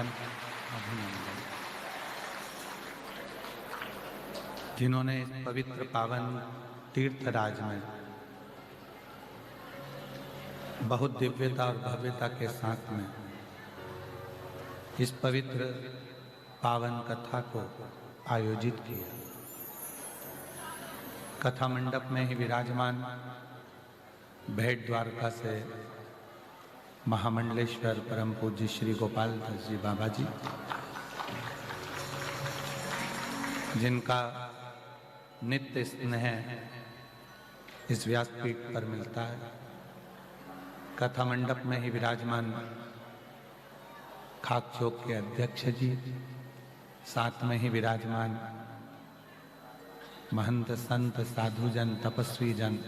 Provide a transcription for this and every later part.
वंदन अभिनंदन। जिन्होंने इस पवित्र पावन तीर्थराज में बहुत दिव्यता और भव्यता के साथ में इस पवित्र पावन कथा को आयोजित किया। कथा मंडप में ही विराजमान भेंट द्वारका से महामंडलेश्वर परम पूज्य श्री गोपाल दास जी बाबा जी, जिनका नित्य स्नेह इस व्यासपीठ पर मिलता है। कथा मंडप में ही विराजमान खाक चौक के अध्यक्ष जी, साथ में ही विराजमान महंत संत साधुजन तपस्वी जन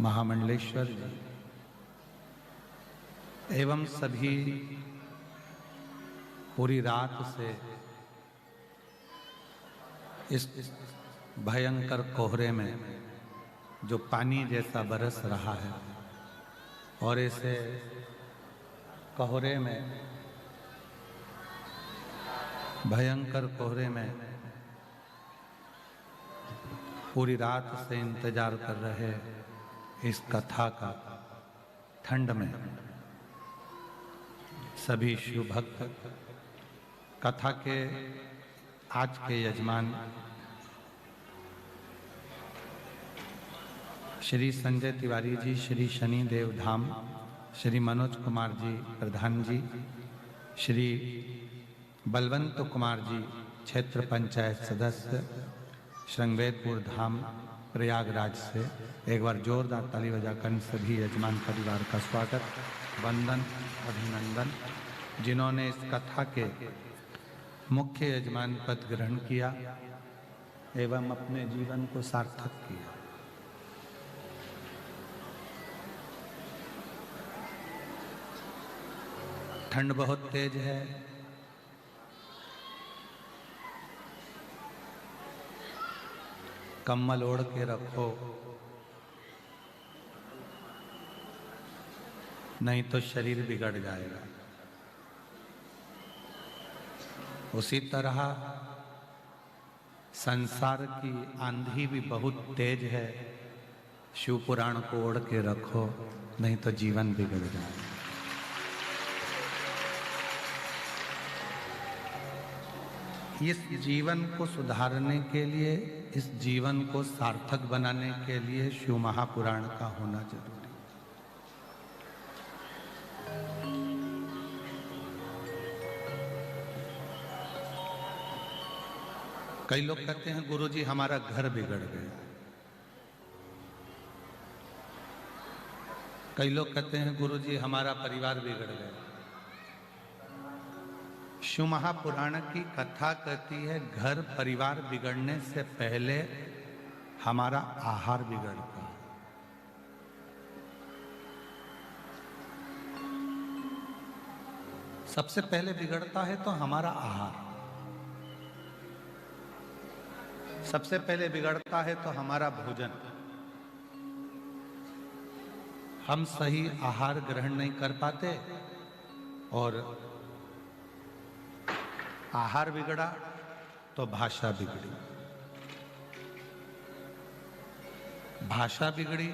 महामंडलेश्वर जी एवं सभी पूरी रात से इस भयंकर कोहरे में जो पानी जैसा बरस रहा है और ऐसे कोहरे में भयंकर कोहरे में पूरी रात से इंतजार कर रहे इस कथा का ठंड में सभी शिव भक्त कथा के आज के यजमान श्री संजय तिवारी जी, श्री शनि देव धाम, श्री मनोज कुमार जी प्रधान जी, श्री बलवंत कुमार जी क्षेत्र पंचायत सदस्य श्रृंगवेरपुर धाम प्रयागराज से एक बार जोरदार ताली बजाकर सभी यजमान परिवार का स्वागत वंदन अभिनंदन। जिन्होंने इस कथा के मुख्य यजमान पद ग्रहण किया एवं अपने जीवन को सार्थक किया। ठंड बहुत तेज है, कम्बल ओढ़ के रखो, नहीं तो शरीर बिगड़ जाएगा। उसी तरह संसार की आंधी भी बहुत तेज है, शिव पुराण को ओढ़ के रखो, नहीं तो जीवन बिगड़ जाएगा। इस जीवन को सुधारने के लिए, इस जीवन को सार्थक बनाने के लिए शिव महापुराण का होना जरूरी। कई लोग कहते हैं गुरुजी हमारा घर बिगड़ गया, कई लोग कहते हैं गुरुजी हमारा परिवार बिगड़ गया। शिव महापुराण की कथा कहती है घर परिवार बिगड़ने से पहले हमारा आहार बिगड़ता है। सबसे पहले बिगड़ता है तो हमारा आहार, सबसे पहले बिगड़ता है तो हमारा भोजन। हम सही आहार ग्रहण नहीं कर पाते और आहार बिगड़ा तो भाषा बिगड़ी, भाषा बिगड़ी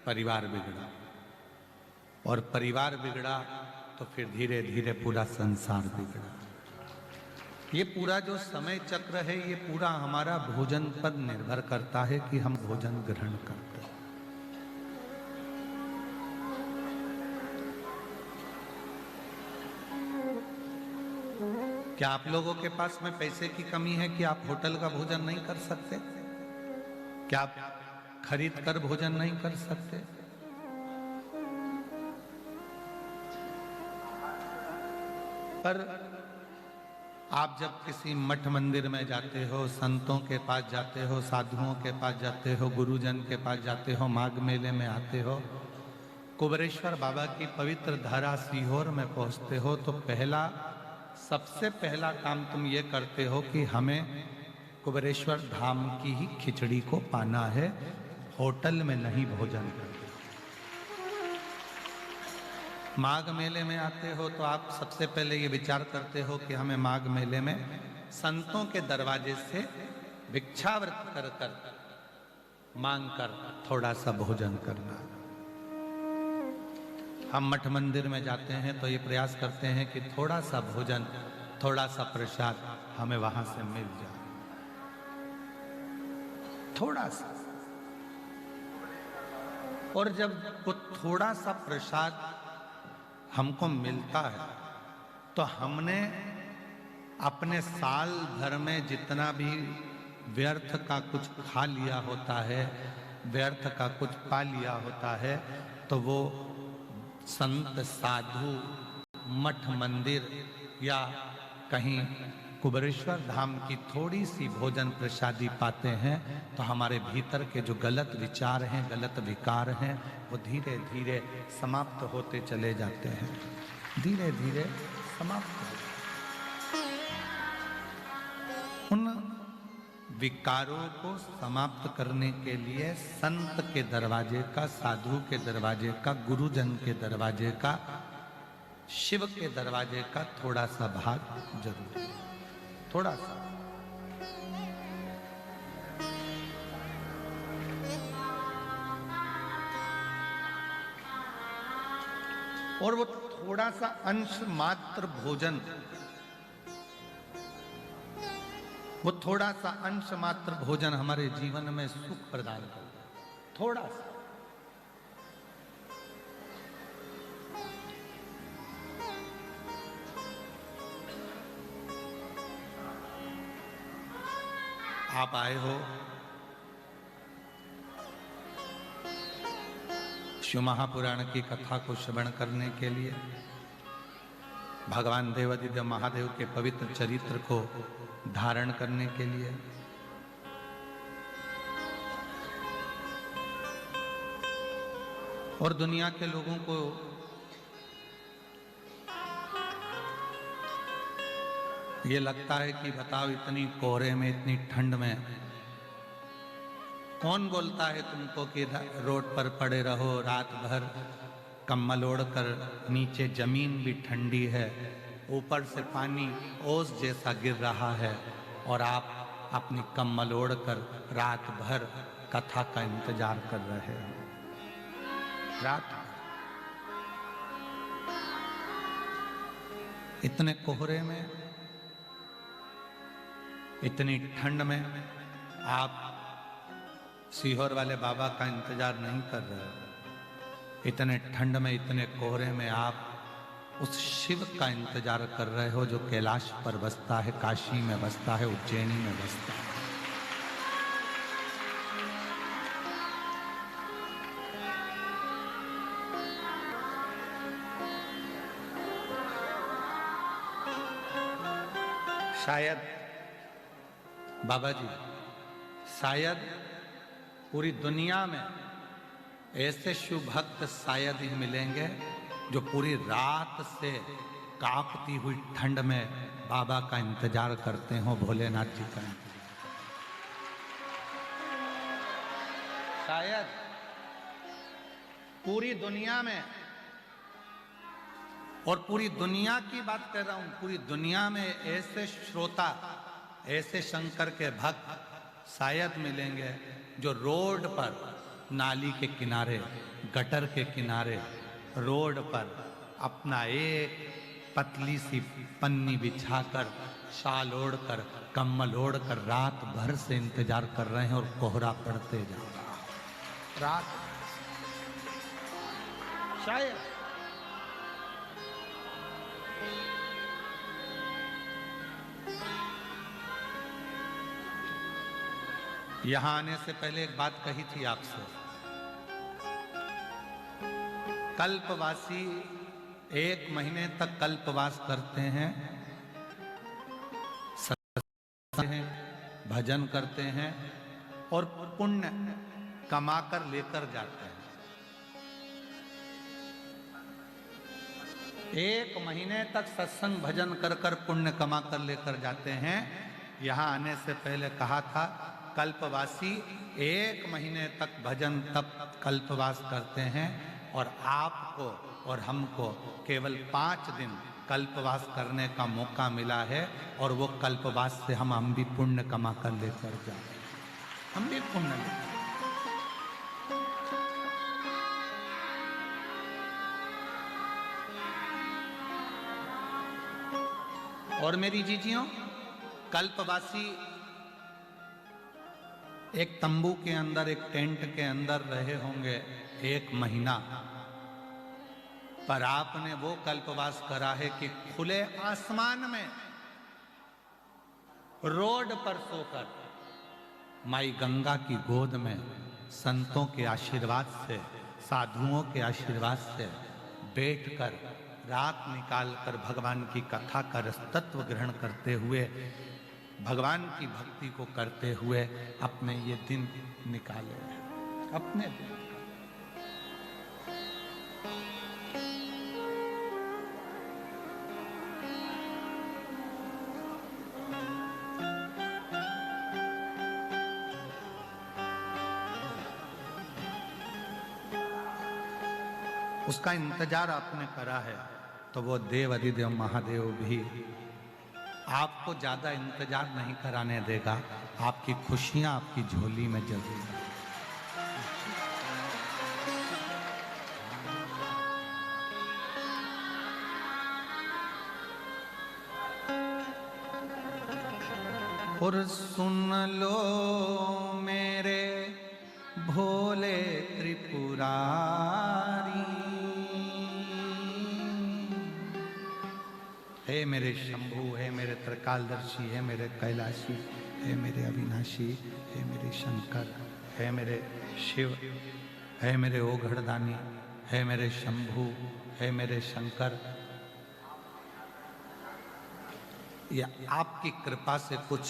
परिवार बिगड़ा और परिवार बिगड़ा तो फिर धीरे धीरे पूरा संसार बिगड़ा। ये पूरा जो समय चक्र है ये पूरा हमारा भोजन पर निर्भर करता है कि हम भोजन ग्रहण करते हैं। क्या आप लोगों के पास में पैसे की कमी है कि आप होटल का भोजन नहीं कर सकते? क्या आप खरीद कर भोजन नहीं कर सकते? पर आप जब किसी मठ मंदिर में जाते हो, संतों के पास जाते हो, साधुओं के पास जाते हो, गुरुजन के पास जाते हो, माघ मेले में आते हो, कुबेरेश्वर बाबा की पवित्र धारा सीहोर में पहुंचते हो, तो सबसे पहला काम तुम ये करते हो कि हमें कुबेरेश्वर धाम की ही खिचड़ी को पाना है, होटल में नहीं भोजन करना। माघ मेले में आते हो तो आप सबसे पहले ये विचार करते हो कि हमें माघ मेले में संतों के दरवाजे से भिक्षावृत कर कर मांग कर थोड़ा सा भोजन करना। हम मठ मंदिर में जाते हैं तो ये प्रयास करते हैं कि थोड़ा सा भोजन, थोड़ा सा प्रसाद हमें वहां से मिल जाए, थोड़ा सा। और जब वो थोड़ा सा प्रसाद हमको मिलता है तो हमने अपने साल भर में जितना भी व्यर्थ का कुछ खा लिया होता है, व्यर्थ का कुछ पा लिया होता है, तो वो संत साधु मठ मंदिर या कहीं कुबेरेश्वर धाम की थोड़ी सी भोजन प्रसादी पाते हैं तो हमारे भीतर के जो गलत विचार हैं, गलत विकार हैं, वो धीरे धीरे समाप्त होते चले जाते हैं, धीरे धीरे समाप्त हो जाते हैं। उन विकारों को समाप्त करने के लिए संत के दरवाजे का, साधु के दरवाजे का, गुरुजन के दरवाजे का, शिव के दरवाजे का थोड़ा सा भाग जरूर है, थोड़ा सा। और वो थोड़ा सा अंश मात्र भोजन, वो थोड़ा सा अंश मात्र भोजन हमारे जीवन में सुख प्रदान करता है, थोड़ा सा। आप आए हो शिव महापुराण की कथा को श्रवण करने के लिए, भगवान देवादिदेव महादेव के पवित्र चरित्र को धारण करने के लिए। और दुनिया के लोगों को ये लगता है कि बताओ, इतनी कोहरे में, इतनी ठंड में कौन बोलता है तुमको कि रोड पर पड़े रहो रात भर, कम्बल ओढ़ कर, नीचे जमीन भी ठंडी है, ऊपर से पानी ओस जैसा गिर रहा है और आप अपनी कम्बल ओढ़ कर रात भर कथा का इंतजार कर रहे हो। रात इतने कोहरे में, इतनी ठंड में आप सीहोर वाले बाबा का इंतजार नहीं कर रहे हो। इतने ठंड में, इतने कोहरे में आप उस शिव का इंतजार कर रहे हो जो कैलाश पर बसता है, काशी में बसता है, उज्जैनी में बसता है। शायद बाबा जी, शायद पूरी दुनिया में ऐसे शिव भक्त शायद ही मिलेंगे जो पूरी रात से कांपती हुई ठंड में बाबा का इंतजार करते हो, भोलेनाथ जी का इंतजार। शायद पूरी दुनिया में, और पूरी दुनिया की बात कर रहा हूं, पूरी दुनिया में ऐसे श्रोता, ऐसे शंकर के भक्त शायद मिलेंगे जो रोड पर, नाली के किनारे, गटर के किनारे, रोड पर अपना एक पतली सी पन्नी बिछाकर, शाल ओढ़कर, कम्बल ओढ़कर रात भर से इंतजार कर रहे हैं और कोहरा पड़ते जा रहा है रात। शायद यहां आने से पहले एक बात कही थी आपसे। कल्पवासी 1 महीने तक कल्पवास करते हैं, भजन करते हैं और पुण्य कमाकर लेकर जाते हैं। 1 महीने तक सत्संग भजन कर कर पुण्य कमा कर लेकर जाते हैं। यहां आने से पहले कहा था कल्पवासी 1 महीने तक भजन तप कल्पवास करते हैं, और आपको और हमको केवल 5 दिन कल्पवास करने का मौका मिला है, और वो कल्पवास से हम भी पुण्य कमा कर लेकर जाए, हम भी पुण्य लेकर। और मेरी जीजियों, कल्पवासी एक तंबू के अंदर, एक टेंट के अंदर रहे होंगे 1 महीना, पर आपने वो कल्पवास करा है कि खुले आसमान में रोड पर सोकर माई गंगा की गोद में संतों के आशीर्वाद से, साधुओं के आशीर्वाद से बैठकर रात निकालकर भगवान की कथा का रसतत्व ग्रहण करते हुए, भगवान की भक्ति को करते हुए अपने ये दिन निकाले हैं, अपने दिन। उसका इंतजार आपने करा है, तो वो देव अधिदेव महादेव भी आपको ज्यादा इंतजार नहीं कराने देगा, आपकी खुशियां आपकी झोली में जरूर। और सुन लो मेरे भोले त्रिपुरारी, हे मेरे शंभु, हे मेरे त्रिकालदर्शी, हे मेरे कैलाशी, हे मेरे अविनाशी, हे मेरे शंकर, हे मेरे शिव, हे मेरे ओघड़दानी, हे मेरे शंभु, हे मेरे शंकर। या आपकी कृपा से कुछ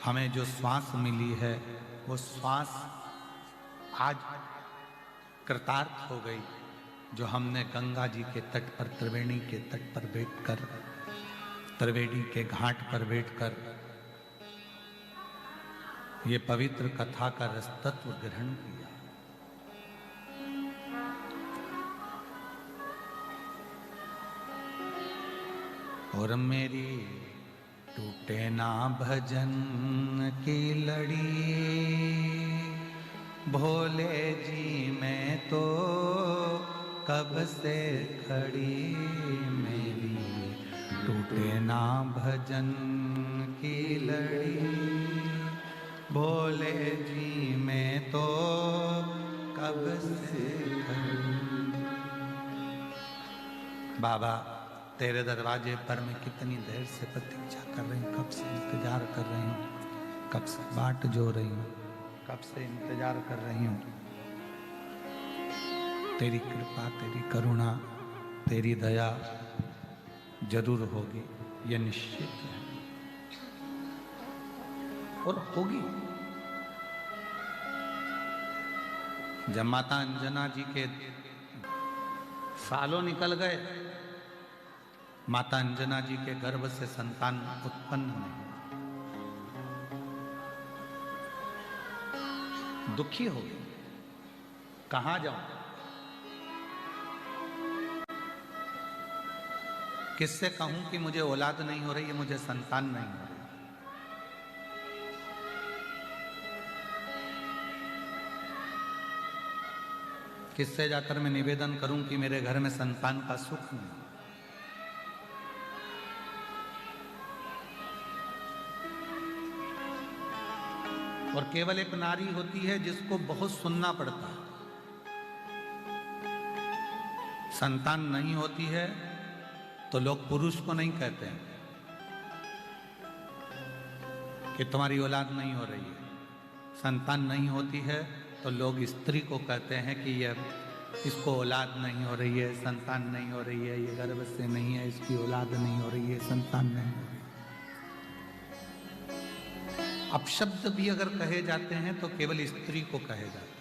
हमें जो श्वास मिली है, वो श्वास आज कृतार्थ हो गई, जो हमने गंगा जी के तट पर, त्रिवेणी के तट पर बैठकर, त्रिवेणी के घाट पर बैठकर ये पवित्र कथा का रसतत्व ग्रहण किया। और मेरी टूटे ना भजन की लड़ी, भोले जी मैं तो कब से खड़ी, मेरी टूटे ना भजन की लड़ी, भोले जी मैं तो कब से खड़ी। बाबा तेरे दरवाजे पर मैं कितनी देर से प्रतीक्षा कर रही हूँ, कब से इंतजार कर रही हूँ, कब से बाट जो रही हूँ, कब से इंतजार कर रही हूँ। तेरी कृपा, तेरी करुणा, तेरी दया जरूर होगी, यह निश्चित है, और होगी। जब माता अंजना जी के सालों निकल गए, माता अंजना जी के गर्भ से संतान उत्पन्न नहीं, दुखी हो गई, कहां जाऊं, किससे कहूं कि मुझे औलाद नहीं हो रही है, मुझे संतान नहीं हो रही। किससे जाकर मैं निवेदन करूं कि मेरे घर में संतान का सुख नहीं। और केवल एक नारी होती है जिसको बहुत सुनना पड़ता है। संतान नहीं होती है तो लोग पुरुष को नहीं कहते हैं कि तुम्हारी औलाद नहीं हो रही है। संतान नहीं होती है तो लोग स्त्री को कहते हैं कि ये इसको औलाद नहीं हो रही है, संतान नहीं हो रही है, ये गर्भ से नहीं है, इसकी औलाद नहीं हो रही है, संतान नहीं हो रही है। अपशब्द भी अगर कहे जाते हैं तो केवल स्त्री को कहे जाते हैं।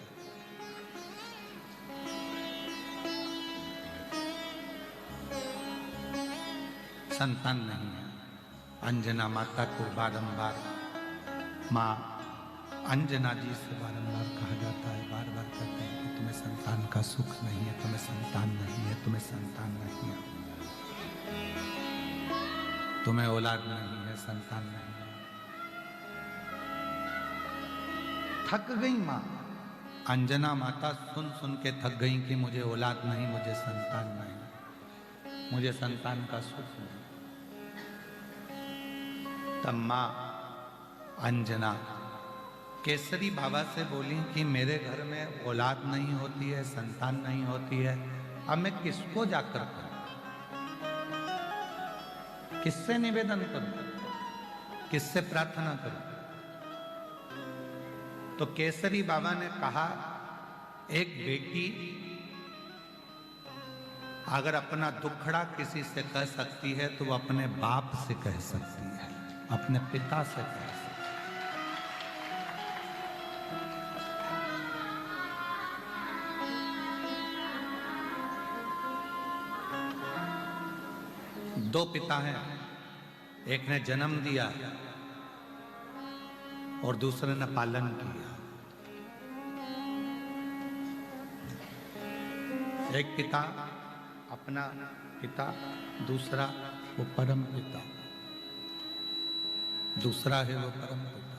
संतान नहीं है। अंजना माता को बारंबार माँ अंजना जी से बारंबार कहा जाता है, बार बार कहते हैं कि तुम्हें संतान का सुख नहीं है, तुम्हें संतान नहीं है, तुम्हें संतान नहीं है, तुम्हें औलाद नहीं है, संतान नहीं है। थक गई माँ, अंजना माता सुन सुन के थक गई कि मुझे औलाद नहीं, मुझे संतान नहीं, मुझे संतान का सुख नहीं। तब माँ अंजना केसरी बाबा से बोली कि मेरे घर में औलाद नहीं होती है, संतान नहीं होती है, अब मैं किसको जाकर करूं, किससे निवेदन करूं, किससे प्रार्थना करूं? तो केसरी बाबा ने कहा, एक बेटी अगर अपना दुखड़ा किसी से कह सकती है तो वो अपने बाप से कह सकती है, अपने पिता से कह सकती है। दो पिता हैं, एक ने जन्म दिया और दूसरे ने पालन किया। एक पिता अपना पिता, दूसरा वो परम पिता, दूसरा है वो परम पिता,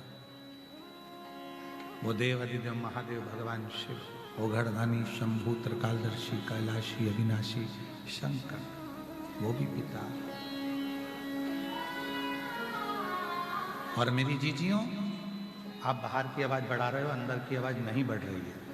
वो देव अधिदेव महादेव भगवान शिव, वो घरदानी शंभु त्रिकालदर्शी कैलाशी अविनाशी शंकर, वो भी पिता। और मेरी जीजियों, आप बाहर की आवाज बढ़ा रहे हो, अंदर की आवाज नहीं बढ़ रही है।